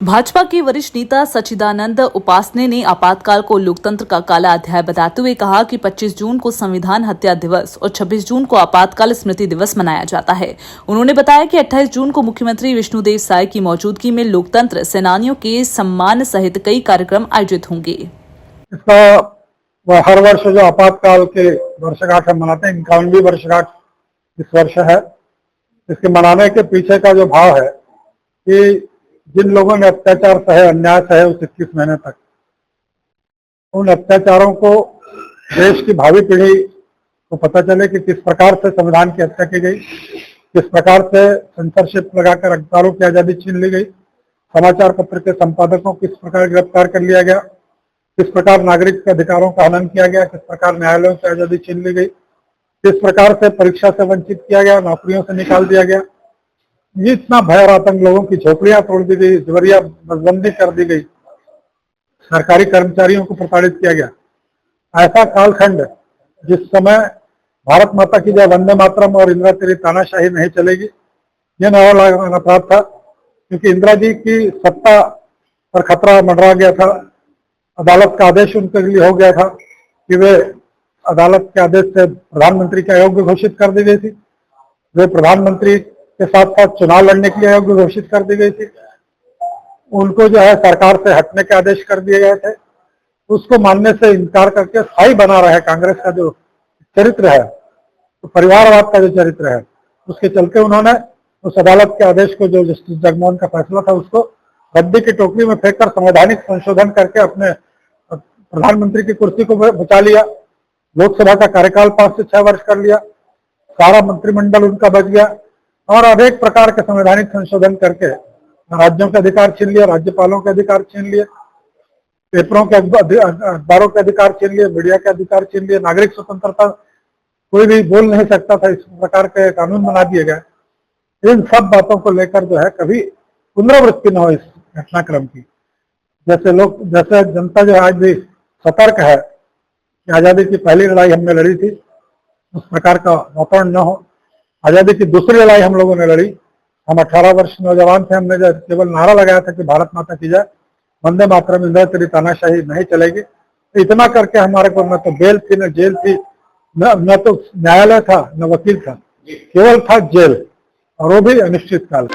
भाजपा के वरिष्ठ नेता सच्चिदानंद उपासने ने आपातकाल को लोकतंत्र का काला अध्याय बताते हुए कहा कि 25 जून को संविधान हत्या दिवस और 26 जून को आपातकाल स्मृति दिवस मनाया जाता है। उन्होंने बताया कि 28 जून को मुख्यमंत्री विष्णुदेव साय की मौजूदगी में लोकतंत्र सेनानियों के सम्मान सहित कई कार्यक्रम आयोजित होंगे। इसका हर वर्ष जो आपातकाल के वर्षगांठ हम मनाते हैं, 51वीं वर्षगांठ इस वर्ष है। इसके मनाने के पीछे का जो भाव है कि जिन लोगों ने अत्याचार सहे, अन्याय सहे उस 21 महीने तक, उन अत्याचारों को देश की भावी पीढ़ी को पता चले कि किस प्रकार से संविधान की हत्या की गई, किस प्रकार से सेंसरशिप लगाकर अखबारों की आजादी छीन ली गई, समाचार पत्र के संपादकों को किस प्रकार गिरफ्तार कर लिया गया, किस प्रकार नागरिक के अधिकारों का हनन किया गया, किस प्रकार न्यायालयों से आजादी छीन ली गई, किस प्रकार से परीक्षा से वंचित किया गया, नौकरियों से निकाल दिया गया। ये इतना भय और आतंक, लोगों की झोपड़ियां तोड़ दी गई, जबरिया बंदी कर दी गई, सरकारी कर्मचारियों को प्रताड़ित किया गया। ऐसा कालखंड जिस समय भारत माता की जय, वंदे मातरम और इंदिरा तेरी तानाशाही नहीं चलेगी, यह नया अपराध था, क्योंकि इंदिरा जी की सत्ता पर खतरा मंडरा गया था। अदालत का आदेश उनके लिए हो गया था कि वे अदालत के आदेश से प्रधानमंत्री के अयोग्य घोषित कर दी गई थी। वे प्रधानमंत्री के साथ साथ चुनाव लड़ने के लिए अयोग्य घोषित कर दी गई थी। उनको जो है सरकार से हटने के आदेश कर दिए गए थे। उसको मानने से इनकार करके स्थायी बना रहा है कांग्रेस का जो चरित्र है, तो परिवारवाद का जो चरित्र है, उसके चलते उन्होंने उस अदालत के आदेश को, जो जस्टिस जगमोहन का फैसला था, उसको रद्दी की टोकरी में फेंककर संवैधानिक संशोधन करके अपने प्रधानमंत्री की कुर्सी को बचा लिया। लोकसभा का कार्यकाल 5 से 6 वर्ष कर लिया, सारा मंत्रिमंडल उनका बच गया और अनेक प्रकार के संवैधानिक संशोधन करके राज्यों के अधिकार छीन लिए, राज्यपालों के अधिकार छीन लिए, पेपरों के अखबारों के अधिकार छीन लिए, मीडिया के अधिकार छीन लिए, नागरिक स्वतंत्रता, कोई भी बोल नहीं सकता था, इस प्रकार के कानून बना दिए गए। इन सब बातों को लेकर जो है कभी पुनरावृत्ति न हो इस घटनाक्रम की। जैसे जनता जो आज भी सतर्क है कि आजादी की पहली लड़ाई हमने लड़ी थी, उस प्रकार का वातावरण न हो। आजादी की दूसरी लड़ाई हम लोगों ने लड़ी। हम 18 वर्ष नौजवान थे, हमने जो केवल नारा लगाया था कि भारत माता की जय, वंदे मातरम, इंदिरा तेरी तानाशाही नहीं चलेगी। तो इतना करके हमारे को न तो बेल थी, न जेल थी, न तो न्यायालय था, न वकील था, केवल था जेल, और वो भी अनिश्चित काल।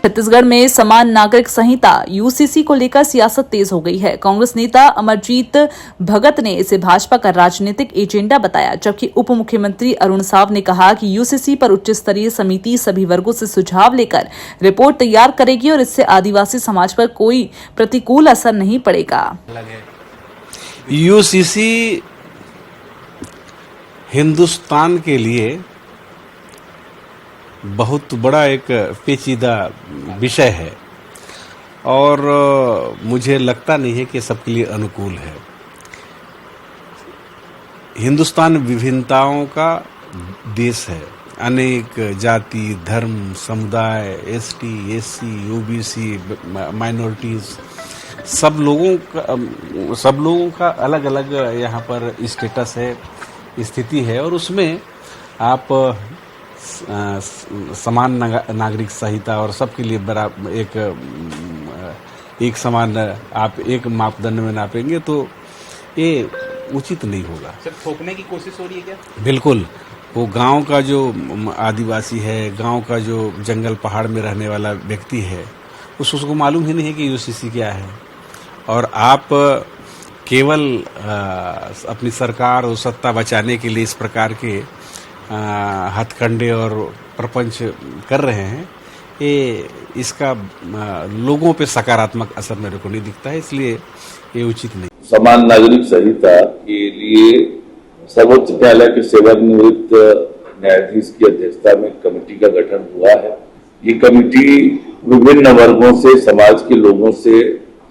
छत्तीसगढ़ में समान नागरिक संहिता यूसीसी को लेकर सियासत तेज हो गई है। कांग्रेस नेता अमरजीत भगत ने इसे भाजपा का राजनीतिक एजेंडा बताया, जबकि उप मुख्यमंत्री अरुण साव ने कहा कि यूसीसी पर उच्च स्तरीय समिति सभी वर्गों से सुझाव लेकर रिपोर्ट तैयार करेगी और इससे आदिवासी समाज पर कोई प्रतिकूल असर नहीं पड़ेगा। यूसीसी हिंदुस्तान के लिए बहुत बड़ा एक पेचीदा विषय है और मुझे लगता नहीं है कि सबके लिए अनुकूल है। हिंदुस्तान विभिन्नताओं का देश है। अनेक जाति, धर्म, समुदाय, एसटी, एससी, ओबीसी, माइनॉरिटीज, सब लोगों का अलग अलग यहाँ पर स्टेटस है, स्थिति है, और उसमें आप समान नागरिक संहिता और सबके लिए बराबर एक समान आप एक मापदंड में नापेंगे तो ये उचित नहीं होगा। सर, थोपने की कोशिश हो रही है क्या? बिल्कुल। वो गांव का जो आदिवासी है, गांव का जो जंगल पहाड़ में रहने वाला व्यक्ति है, उसको मालूम ही नहीं है कि यूसीसी क्या है, और आप केवल अपनी सरकार और सत्ता बचाने के लिए इस प्रकार के हथकंडे और प्रपंच कर रहे हैं। ये इसका लोगों पे सकारात्मक असर मेरे को नहीं दिखता है, इसलिए ये उचित नहीं। समान नागरिक संहिता के लिए सर्वोच्च न्यायालय के सेवानिवृत्त न्यायाधीश की अध्यक्षता में कमेटी का गठन हुआ है। ये कमेटी विभिन्न वर्गों से, समाज के लोगों से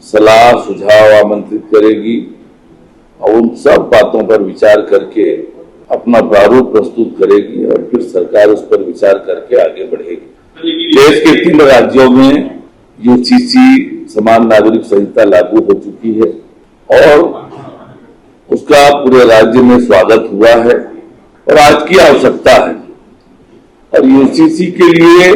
सलाह सुझाव आमंत्रित करेगी और उन सब बातों पर विचार करके अपना प्रारूप प्रस्तुत करेगी और फिर सरकार उस पर विचार करके आगे बढ़ेगी। देश के 3 राज्यों में यूसीसी समान नागरिक संहिता लागू हो चुकी है और उसका पूरे राज्य में स्वागत हुआ है और आज की आवश्यकता है। और यूसीसी के लिए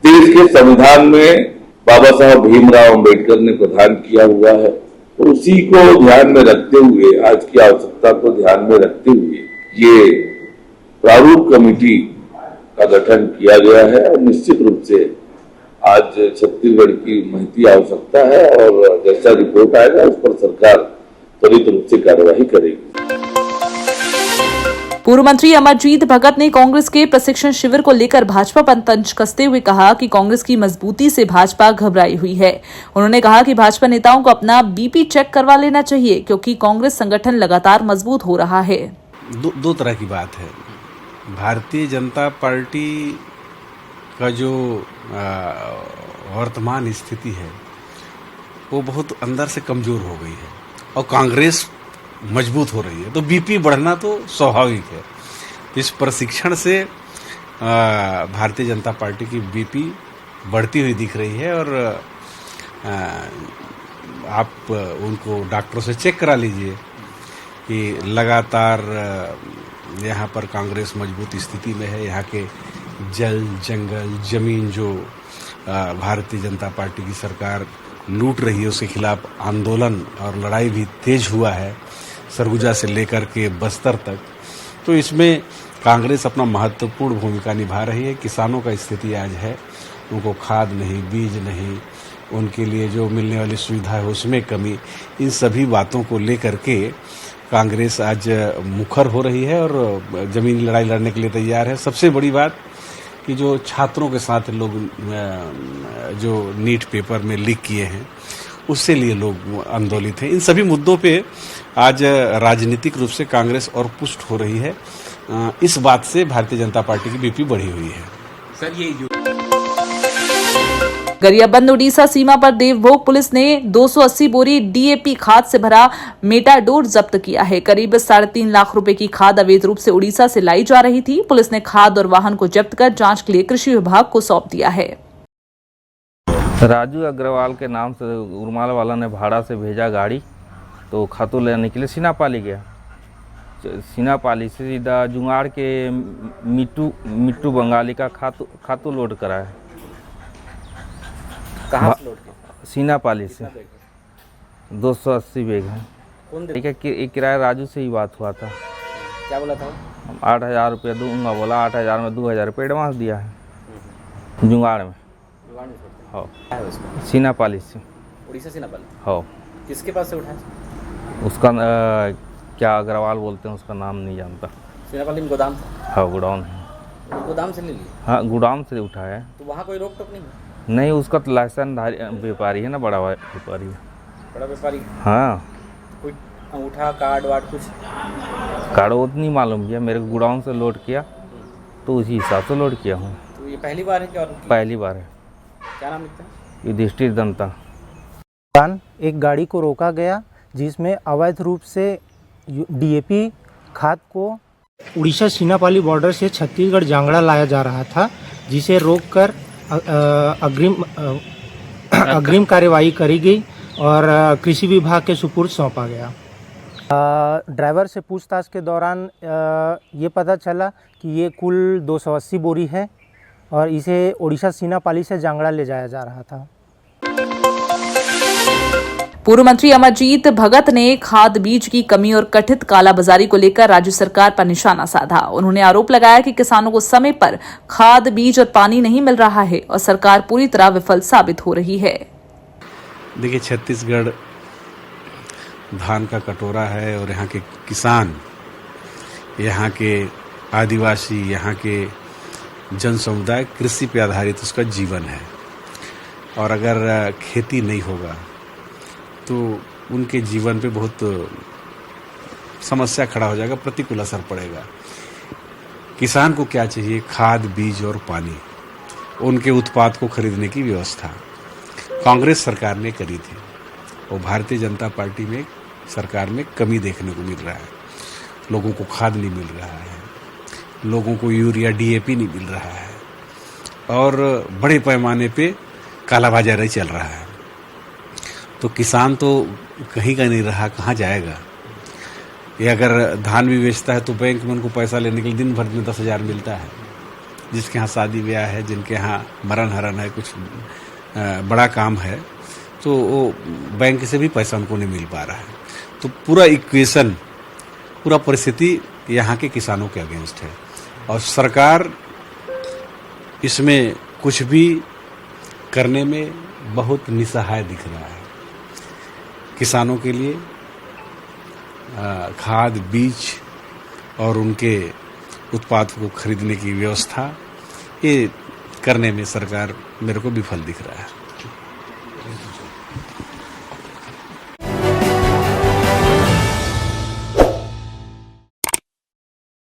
देश के संविधान में बाबा साहब भीमराव अंबेडकर ने प्रदान किया हुआ है, तो उसी को ध्यान में रखते हुए, आज की आवश्यकता को ध्यान में रखते हुए ये प्रारूप कमेटी का गठन किया गया है। और निश्चित रूप से आज छत्तीसगढ़ की महती आवश्यकता है और जैसा रिपोर्ट आएगा उस पर सरकार त्वरित रूप से कार्यवाही करेगी। पूर्व मंत्री अमरजीत भगत ने कांग्रेस के प्रशिक्षण शिविर को लेकर भाजपा पर तंज कसते हुए कहा कि कांग्रेस की मजबूती से भाजपा घबराई हुई है। उन्होंने कहा कि भाजपा नेताओं को अपना बीपी चेक करवा लेना चाहिए, क्योंकि कांग्रेस संगठन लगातार मजबूत हो रहा है। दो तरह की बात है। भारतीय जनता पार्टी का जो वर्तमान स्थिति है वो बहुत अंदर से कमजोर हो गई है और कांग्रेस मजबूत हो रही है, तो बीपी बढ़ना तो स्वाभाविक है। इस प्रशिक्षण से भारतीय जनता पार्टी की बीपी बढ़ती हुई दिख रही है और आप उनको डॉक्टरों से चेक करा लीजिए कि लगातार यहाँ पर कांग्रेस मजबूत स्थिति में है। यहाँ के जल, जंगल, जमीन जो भारतीय जनता पार्टी की सरकार लूट रही है उसके खिलाफ आंदोलन और लड़ाई भी तेज हुआ है, सरगुजा से लेकर के बस्तर तक। तो इसमें कांग्रेस अपना महत्वपूर्ण भूमिका निभा रही है। किसानों का स्थिति आज है, उनको खाद नहीं, बीज नहीं, उनके लिए जो मिलने वाली सुविधा है उसमें कमी, इन सभी बातों को लेकर के कांग्रेस आज मुखर हो रही है और जमीनी लड़ाई लड़ने के लिए तैयार है। सबसे बड़ी बात कि जो छात्रों के साथ लोग जो नीट पेपर में लीक किए हैं उससे लिए लोग आंदोलित हैं। इन सभी मुद्दों पे आज राजनीतिक रूप से कांग्रेस और पुष्ट हो रही है। इस बात से भारतीय जनता पार्टी की बीपी बढ़ी हुई है। सर ये गरियाबंद उड़ीसा सीमा पर देवभोग पुलिस ने 280 बोरी डीएपी खाद से भरा मेटाडोर जब्त किया है। करीब 3.5 लाख रुपए की खाद अवैध रूप से उड़ीसा से लाई जा रही थी। पुलिस ने खाद और वाहन को जब्त कर जांच के लिए कृषि विभाग को सौंप दिया है। राजू अग्रवाल के नाम से उर्माल वाला ने भाड़ा से भेजा गाड़ी, तो खातू लेने के लिए सीनापाली गया। सीनापाली से सीधा जुंगाड़ के मिट्टू बंगाली का खातू लोड कराया। कहाँ से लोड किया? सीनापाली से 280 बैग है। कौन दे? एक किराया राजू से ही बात हुआ था। क्या बोला था? 8,000 रुपया दूंगा बोला, 8,000 में 2,000 रुपये एडवांस दिया है जुंगाड़ में। हो है उसका सीनापाली से उड़ीसा से नेपाल हो। किसके पास से उठाया? उसका क्या अग्रवाल बोलते हैं, उसका नाम नहीं जानता। नेपाली में गोदाम था? हाँ गोडाउन है। वो गोदाम से ले लिया? हाँ गोडाउन से उठाया है। तो वहाँ कोई रोक टोक नहीं? नहीं, उसका तो लाइसेंस व्यापारी है ना, बड़ा व्यापारी है। बड़ा व्यापारी? हाँ। कोई अंगूठा कार्ड वार्ड कुछ? कार्ड उतनी मालूम किया, मेरे को गोडाउन से लोड किया तो उसी हिसाब से लोड किया हूँ। तो ये पहली बार है क्या? और पहली बार है। क्या नाम लिखता है? युधिष्ठिर दंता। एक गाड़ी को रोका गया जिसमें अवैध रूप से डीएपी खाद को उड़ीसा सीनापाली बॉर्डर से छत्तीसगढ़ जांगड़ा लाया जा रहा था, जिसे रोककर अग्रिम कार्यवाही करी गई और कृषि विभाग के सुपुर्द सौंपा गया। ड्राइवर से पूछताछ के दौरान ये पता चला कि ये कुल 280 बोरी है और इसे उड़ीसा सीनापाली से जांगड़ा ले जाया जा रहा था। पूर्व मंत्री अमरजीत भगत ने खाद बीज की कमी और कथित कालाबाजारी को लेकर राज्य सरकार पर निशाना साधा। उन्होंने आरोप लगाया कि किसानों को समय पर खाद, बीज और पानी नहीं मिल रहा है और सरकार पूरी तरह विफल साबित हो रही है। देखिए, छत्तीसगढ़ धान का कटोरा है और यहाँ के किसान, यहाँ के आदिवासी, यहाँ के जन समुदाय कृषि पे आधारित उसका जीवन है। और अगर खेती नहीं होगा तो उनके जीवन पे बहुत समस्या खड़ा हो जाएगा, प्रतिकूल असर पड़ेगा। किसान को क्या चाहिए? खाद, बीज और पानी। उनके उत्पाद को खरीदने की व्यवस्था कांग्रेस सरकार ने करी थी और भारतीय जनता पार्टी में सरकार में कमी देखने को मिल रहा है। लोगों को खाद नहीं मिल रहा है, लोगों को यूरिया, डीएपी नहीं मिल रहा है और बड़े पैमाने पे कालाबाजारी चल रहा है। तो किसान तो कहीं का नहीं रहा, कहाँ जाएगा? ये अगर धान भी बेचता है तो बैंक में उनको पैसा लेने के लिए दिन भर में 10,000 मिलता है जिसके यहाँ शादी ब्याह है, जिनके यहाँ मरण हरण है, कुछ बड़ा काम है, तो वो बैंक से भी पैसा उनको नहीं मिल पा रहा है। तो पूरा इक्वेशन, पूरा परिस्थिति यहाँ के किसानों के अगेंस्ट है और सरकार इसमें कुछ भी करने में बहुत निस्सहाय दिख रहा है। किसानों के लिए खाद, बीज और उनके उत्पाद को खरीदने की व्यवस्था ये करने में सरकार मेरे को विफल दिख रहा है।